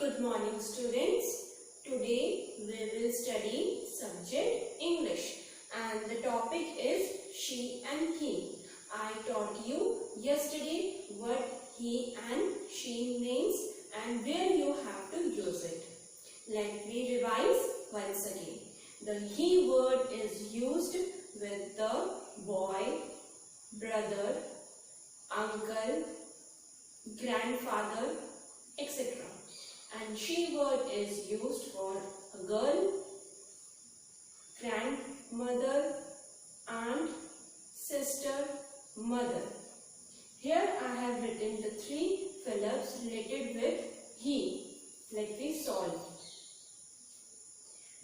good morning students. Today we will study subject English and the topic is she and he. I taught you yesterday what he and she means and where you have to use it. Let me revise once again. The he word is used with the boy, brother, uncle, grandfather, etc. And she word is used for a girl, grandmother, aunt, sister, mother. Here I have written the three Philips related with he. Let me solve.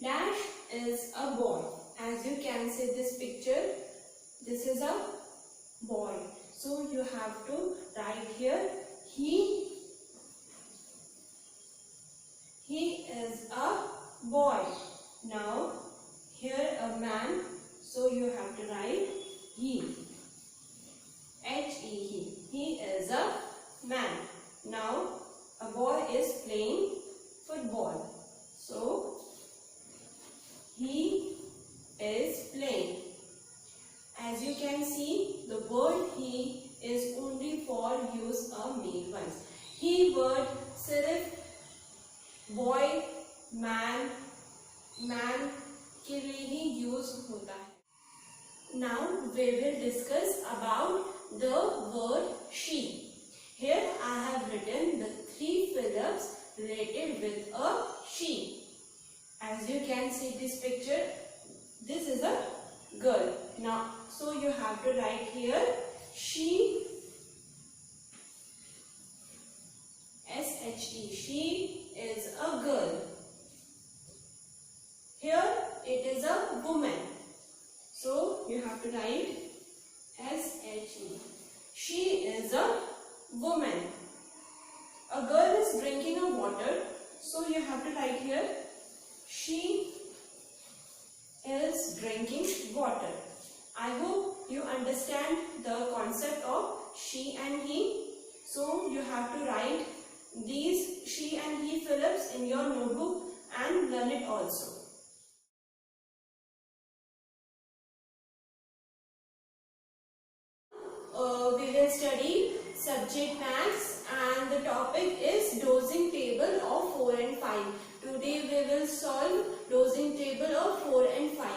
Dash is a boy. As you can see this picture, this is a boy. So you have to write here he is a boy. Now here a man, so you have to write he. He. He is a man. Now a boy is playing football. So he is playing. As you can see, the word he is only for use a male ones. He word सिर्फ boy, man के लिए ही use होता है. Now we will discuss about the word she. Here I have written the three Philips related with a she. As you can see this picture, this is a girl. Now, so you have to write here she, S-H-E, she is a girl. Here it is a woman. So you have to write S-H-E. She is a woman. A girl is drinking a water. So you have to write here she is drinking water. I hope you understand the concept of she and he. So you have to write these she and he Philips in your notebook and learn it also. We will study subject maths and the topic is dosing table of 4 and 5. Today we will solve dosing table of 4 and 5.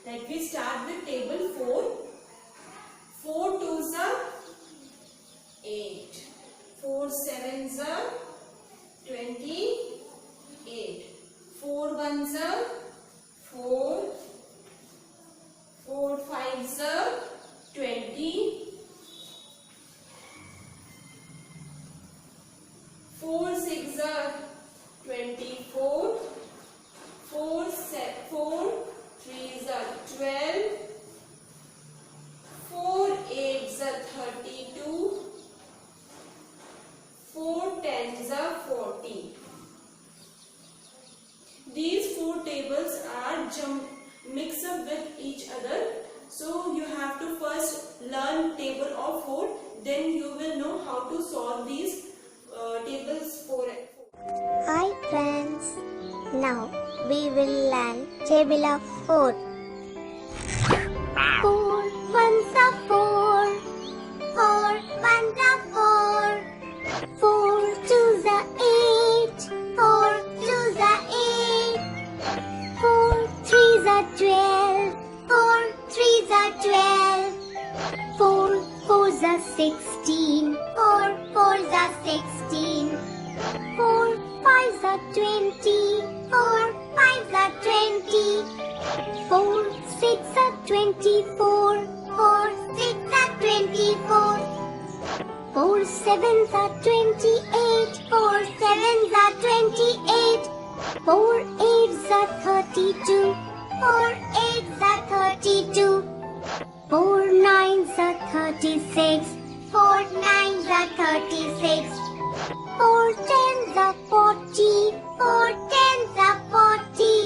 Let me start with table 4. 4 2s are 8. 4 7s are 28. 4 1s are 4. 4 5s are 20. 4 6s are 24. 4 3s are 12. 4 8s are 32. 4 10s are 40. These four tables are mixed up with each other. So you have to first learn table of 4. Then you will know how to solve these tables 4 and 4. Hi friends, now we will learn table of 4. 4 1s are 4. 4 1s are 4. 4 2s are 8. 4 2s are 8. 4 3s are 12. 4 3s are 12. 4 4s are 16. 4 4s are 16. 4 5s are 20. 4 5s are 20. 4 6 are 24. 4 6 are 24. 4 7s are 28. 4 7s are 28. 4 8s are 32. 4 8s are 32. 4 9s are 36. 4 9s are 36. 4 10s are 40. 4 10s are 40.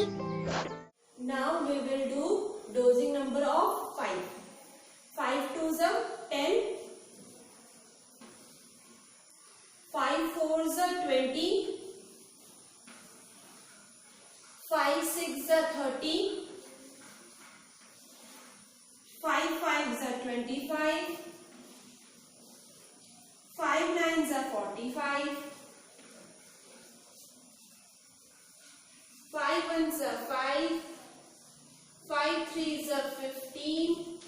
Now we will do dosing number of 5. 5 2s are 10. 5 4s are 20. 6 are 30, 5 5s are 25, 5 9s are 45, 5 1s are 5, 5 3s are 15,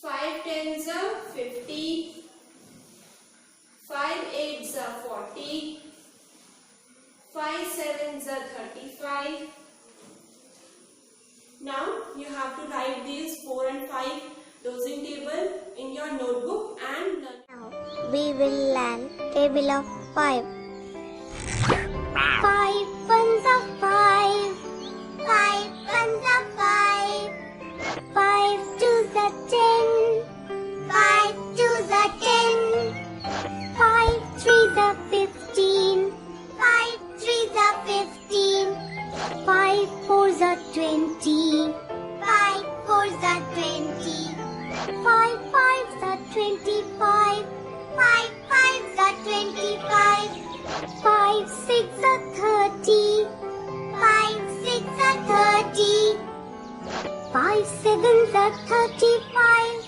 5 10s are 50, 5 8s are 40, 5 7s are 35. Now you have to write these 4 and 5 dosing table in your notebook and learn. Now we will learn table of 5. 5 ones are 5. 5 ones are 5. 5 twos are 10. 5 twos are 10. 5 threes are 15. 5 threes are 15. 5 fours are 20. 5 fours are 20. 5 fives are 25. 5 fives are 25. 5 6 are 30. 5 6 are 30. 5 sevens are 35.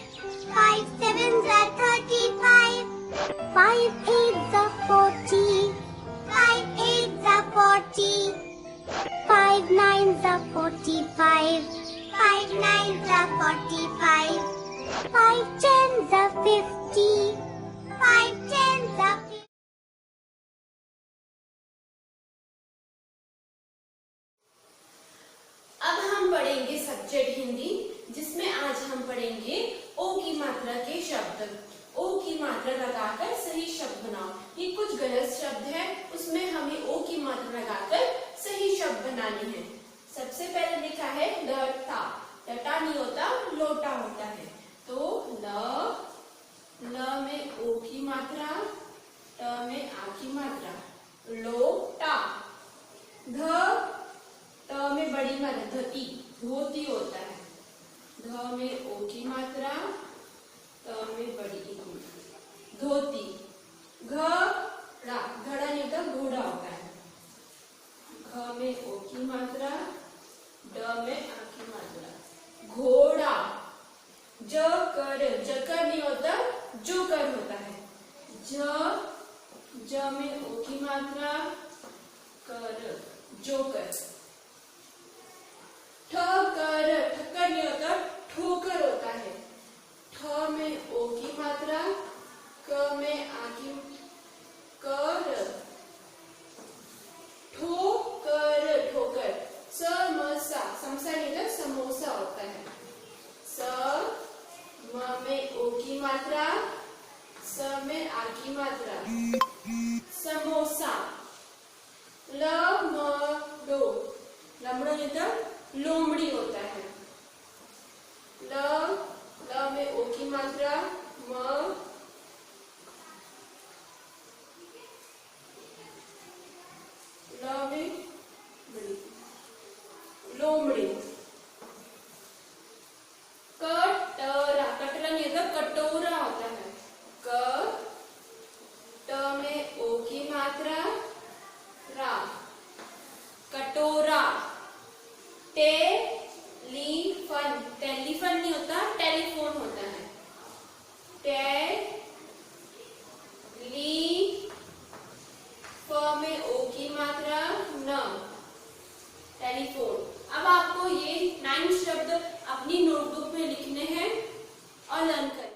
5 sevens are 35. 5 eights are 40. 5 eights are 40. 5 nines are 45. 5 nines are 45. 5 tens are 50. 5 tens are 50. अब हम पढ़ेंगे subject Hindi, जिसमें आज हम पढ़ेंगे ओ की मात्रा के शब्द। ओ की मात्रा लगाकर सही शब्द बनाओ। ये कुछ गलत शब्द है, उसमें हमें ओ की मात्रा लगाकर सही शब्द बनाने हैं। सबसे पहले लिखा है लटा। लटा नहीं होता, लोटा होता है। तो ल में ओ की मात्रा, ट में आ की मात्रा, लोटा। ध में बड़ी मात्रा, धती, धोती होता है। ध में ओ की मात्रा, त में बड़ी धोती। घड़ा, घड़ा नहीं होता, घोड़ा होता है। घ में ओ की मात्रा, ड में आ की मात्रा, घोड़ा। जकर नहीं होता, जोकर होता है। ज में ओ की मात्रा, कर, जोकर। ठक्कर नहीं होता, ठोकर होता है। ठ में ओ की मात्रा, क में आ की, कर, ठोकर, ठोकर। समोसा, समोसा नहीं होता, समोसा होता है। स म में ओ की मात्रा, स में आ की मात्रा, समोसा। लमड़ो, लमड़ो नहीं होता, लोमड़ी होता है। ल में ओ की मात्रा, म, ल में बड़ी, लोमड़ी। कटरा, कटरा नहीं होता, कटोरा होता है। क ट में ओ की मात्रा, रा, कटोरा। टेलीफोन, टेलीफोन नहीं होता, टेलीफोन होता है। फ में ओ की मात्रा, न, टेलीफोन। अब आपको ये 9 शब्द अपनी नोटबुक में लिखने हैं और लर्न करें।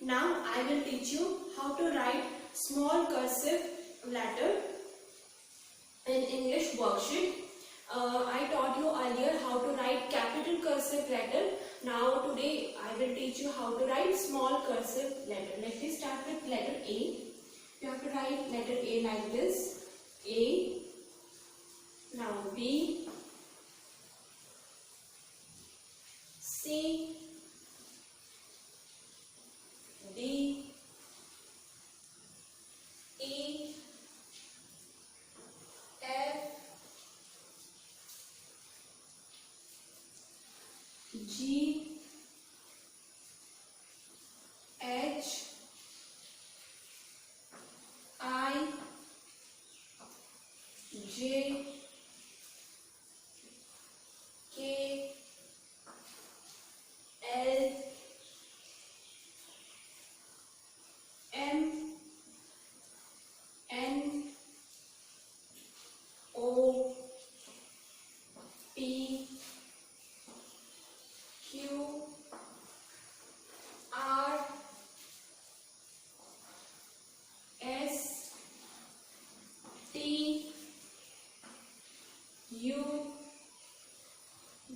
Now I will teach you how to write small cursive letter in English worksheet. I taught you earlier how to write capital cursive letter. Now today I will teach you how to write small cursive letter. Let me start with letter A. You have to write letter A like this. A. Now B. C. D. E. F. G. P Q R S T U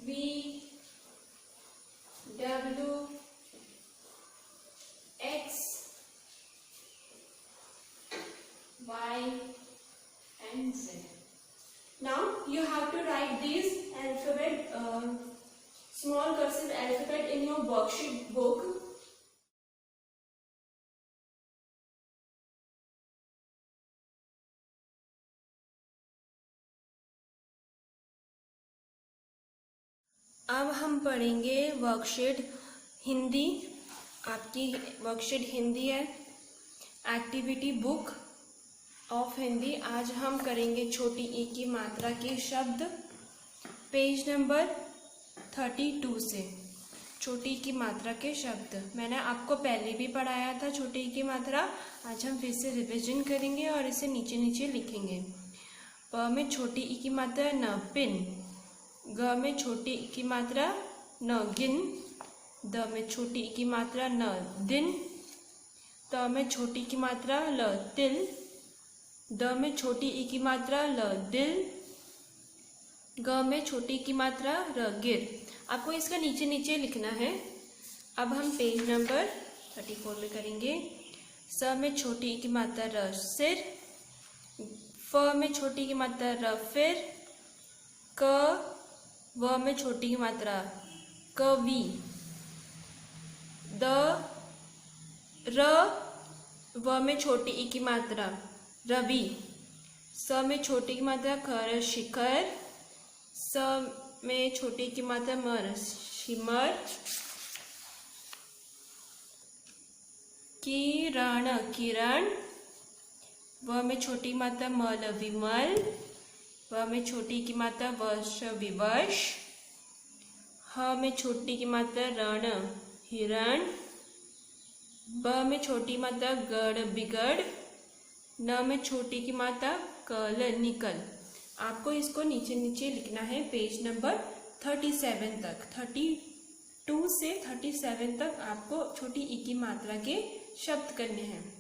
V W X Y and Z. Now you have to write these alphabet, small cursive alphabet in your worksheet book. अब हम पढ़ेंगे worksheet Hindi. आपकी worksheet Hindi है, activity book of Hindi. आज हम करेंगे छोटी ई की मात्रा के शब्द, पेज नंबर 32 से। छोटी ई की मात्रा के शब्द मैंने आपको पहले भी पढ़ाया था। छोटी ई की मात्रा आज हम फिर से रिवीजन करेंगे और इसे नीचे नीचे लिखेंगे। प में छोटी ई की मात्रा न, पिन। ग में छोटी ई की मात्रा न, गिन। द में छोटी ई की मात्रा न, दिन। त में छोटी की मात्रा ल, तिल। द में छोटी ई की मात्रा ल, दिल। ग में छोटी की मात्रा र, गिर। आपको इसका नीचे नीचे लिखना है। अब हम पेज नंबर 34 में करेंगे। स में छोटी ई की मात्रा र, सिर। फ में छोटी की मात्रा र, फिर। क व में छोटी की मात्रा कवि। द र व में छोटी ई की मात्रा रवि। स में छोटी की मात्रा खर, शिखर। स में छोटी की मात्रा मर, शिमर। किरण, किरण। व में छोटी मात्रा मल, विमल। व में छोटी की मात्रा वर्ष, विवश। ह में छोटी की मात्रा रण, हिरण। ब में छोटी मात्रा गढ़, बिगड़। न में छोटी की मात्रा कल, निकल। आपको इसको नीचे नीचे लिखना है पेज नंबर 37 तक। 32 से 37 तक आपको छोटी ई की मात्रा के शब्द करने हैं।